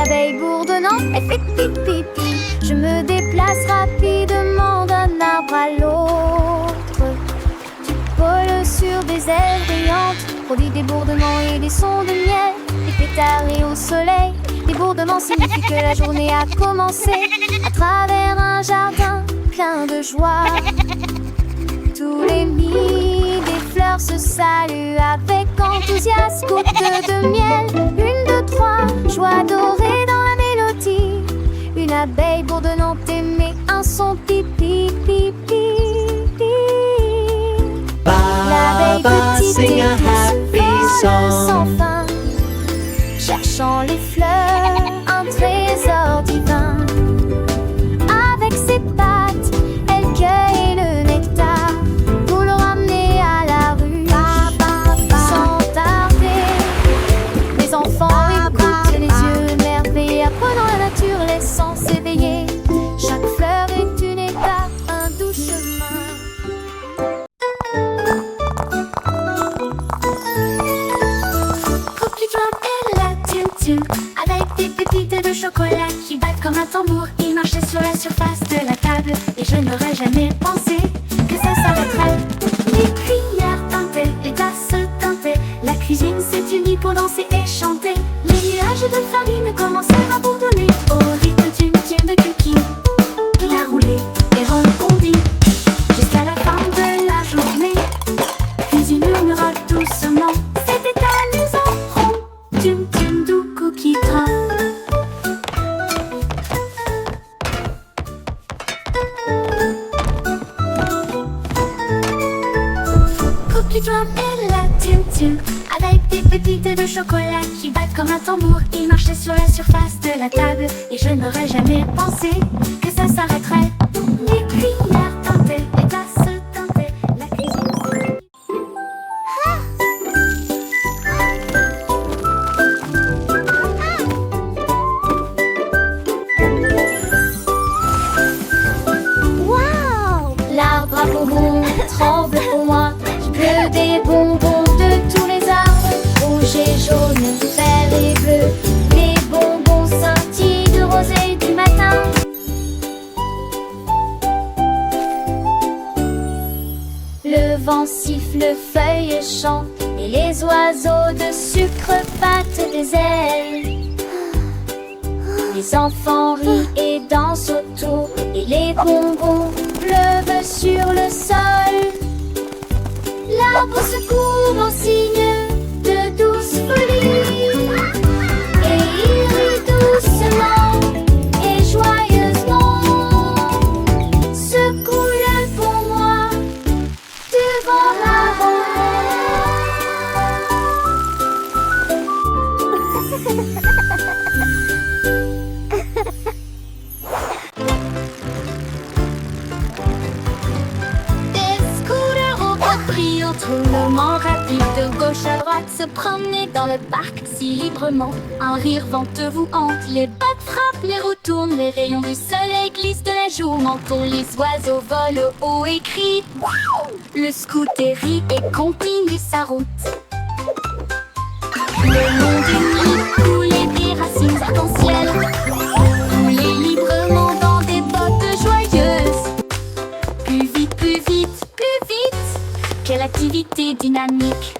L'abeille bourdonnante, elle fait pipi pipi. Je me déplace rapidement d'un arbre à l'autre. Du pôle sur des ailes brillantes, produit des bourdonnements et des sons de miel. Des pétards et au soleil, des bourdonnements signifient que la journée a commencé. À travers un jardin plein de joie, tous les nids des fleurs se saluent avec enthousiasme. Gouttes de miel, une, deux, trois, joie dorée dans la mélodie. Une abeille bourdonnante émet un son pipi pipi. L'abeille petite et douce vole sans fin, cherchant les fleurs, un trésor divin. Avec ses pattes, elle cueille le nectar pour le ramener à la rue. Sans tarder, les enfants écoutent les yeux émerveillés, apprenant la nature, les sens éveillés. Chaque fleur est une étape, un doux chemin. Cookie Drop et la tune avec des pépites de chocolat qui battent comme un tambour. Il marchait sur la surface de la table et je n'aurais jamais pensé que ça s'arrêterait. Les cuillères tintaient, les tasses tintaient. La cuisine s'est unie pour danser et chanter. Les nuages de farine commencèrent à bourdonner au rythme d'une tune de cookie. Il a roulé et rebondi jusqu'à la fin de la journée. Puis il murmura doucement, c'était amusant. Tum tum doux Cookie Drop. Cookie Drop et la tum avec des pépites de chocolat qui battent comme un tambour. Il marchait sur la surface de la table et je n'aurais jamais pensé que ça s'arrêterait. Les cuillères tintaient, les tasses tintaient, la cuisine. Waouh! L'arbre à bonbons tremble pour moi. Il pleut des bonbons de tous les arbres, rouge et jaune, vert et bleu. Les bonbons scintillent de rosée du matin. Le vent siffle, feuilles et chante, et les oiseaux de sucre battent des ailes. Les enfants rient et dansent autour, et les bonbons pleuvent sur le sol. L'arbre se court en signe de douce folie, et il rit doucement et joyeusement. Secoue-le pour moi devant la Des scooters au capri, au roulement rapide de gauche à droite, se promener dans le parc si librement. Un rire venteux hante, les pattes frappent, les roues tournent, les rayons du soleil glissent de la joue au menton. Les oiseaux volent haut et crient wow. Le scooter rit et continue sa route. Le long du nid coulait des racines arc-en-ciel, roulait librement dans des bottes joyeuses. Plus vite, plus vite, plus vite, quelle activité dynamique.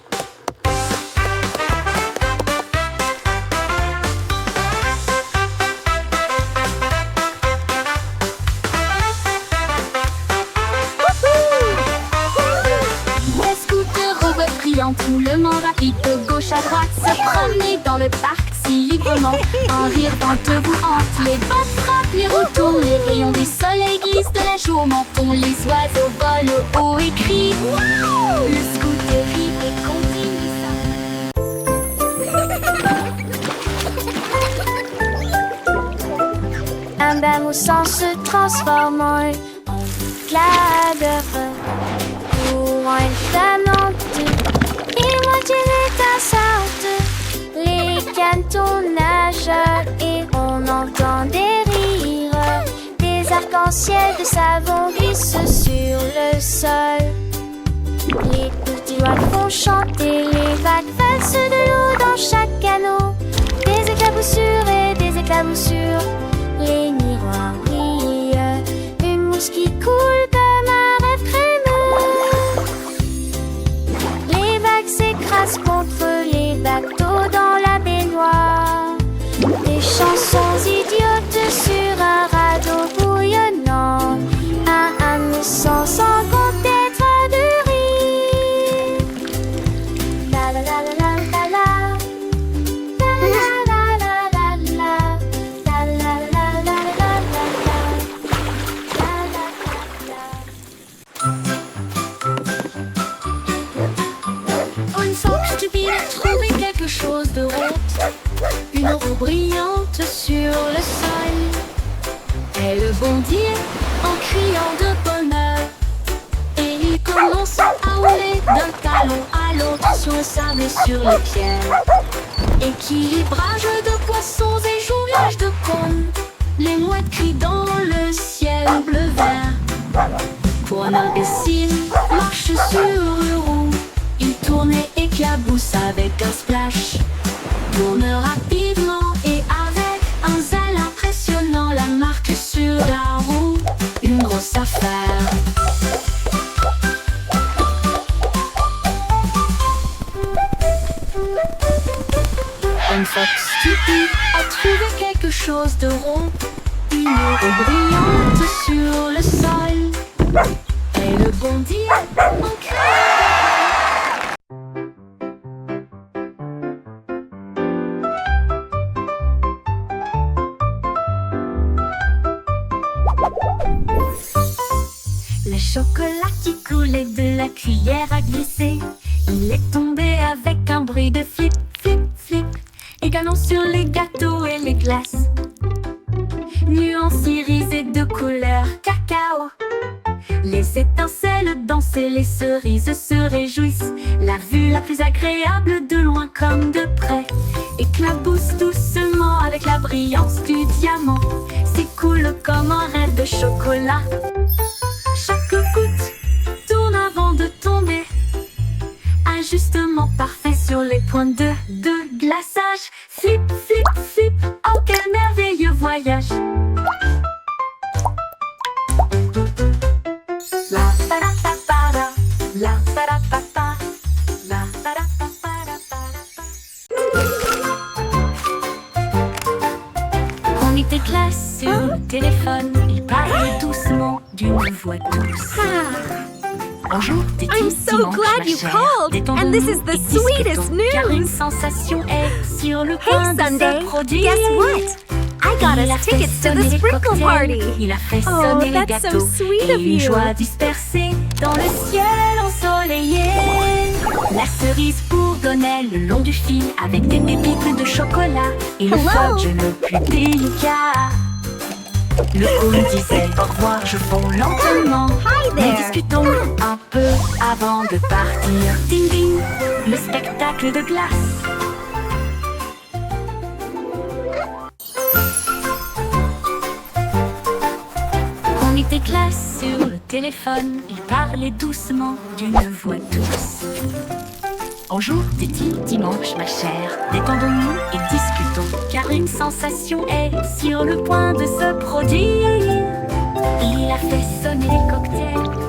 Les scooters aux bottes brillantes, roulement rapide de gauche à droite, se promener dans le parc si librement. Un rire venteux vous hante, les bottes frappent, les roues tournent, les rayons du soleil glissent de la joue au menton. Les oiseaux volent haut et crient wow. Le scooter rit et continue sa... Un bain moussant se transforme en un éclat de feu. Pour une flamme et moitié étincelante, les cantons nagent et on entend des rires. Des arcs-en-ciel de savon glissent sur le sol. Les petits oiseaux font chanter, les vagues versent de l'eau dans chaque canot. Des éclaboussures et des éclaboussures comme sur les miroirs brillent. Une mousse qui coule comme un rêve crémeux. Les vagues s'écrasent contre les bateaux dans la baignoire. Des chansons idiotes sur un radeau bouillonnant. Un hameçon sans compte d'être de rire. La la la la la la la. La la la la la la. La la la la la la la. La la la la. Une fox stupide a trouvé quelque chose de rond. Une roue brillante sur le sol. Elle bondit en criant de bonheur. Et il commence à rouler d'un talon à l'autre sur le sable et sur les pierres. Équilibrage de poissons et jonglage de cônes. Les mouettes crient dans le ciel bleu-vert. Pour un imbécile, marche sur une roue. Il tourne et éclabousse avec un splash. Tourne rapidement et avec un zèle impressionnant. La marque sur la roue, une grosse affaire. Une fox stupide a trouvé quelque chose de rond. Une roue brillante sur le sol. Elle bondit en criant. Le chocolat qui coulait de la cuillère à glisser. Il est tombé avec un bruit de flip, flip, flip. Également sur les gâteaux et les glaces. Nuances irisées de couleur cacao. Les étincelles dansent et les cerises se réjouissent. La vue la plus agréable de loin comme de près. Éclabousse doucement avec la brillance du diamant. S'écoule comme un rêve de chocolat. Chaque goutte tourne avant de tomber. Ajustement parfait sur les points de glaçage. Flip, flip, flip, oh quel merveilleux voyage. La pa-da-pa-pa-da, la pa-da-pa-pa, la pa-da-pa-pa-da-pa-da-pa. On était classe sur le téléphone. Il parlait doucement d'une voix douce. Bonjour, I'm so glad you called, and this is the sweetest car une news. sensation est sur le Hey point de Sunday, se produire. guess what? I got us tickets to the sprinkle party. Il a fait Oh, sonner les that's gâteaux so sweet et of une you. joie dispersée dans le ciel ensoleillé. La cerise bourdonnait le long du fil avec des pépites de chocolat et le Hello. fudge le plus délicat. Le clown disait au revoir, je fonds lentement. Hi Nous there. discutons un peu avant de partir. Ding ding, le spectacle de glace. On était classe sur le téléphone. Il parlait doucement d'une voix douce. Bonjour, Titi, dimanche, ma chère. Détendons-nous et discutons, car une sensation est sur le point de se produire. Il a fait sonner les cocktails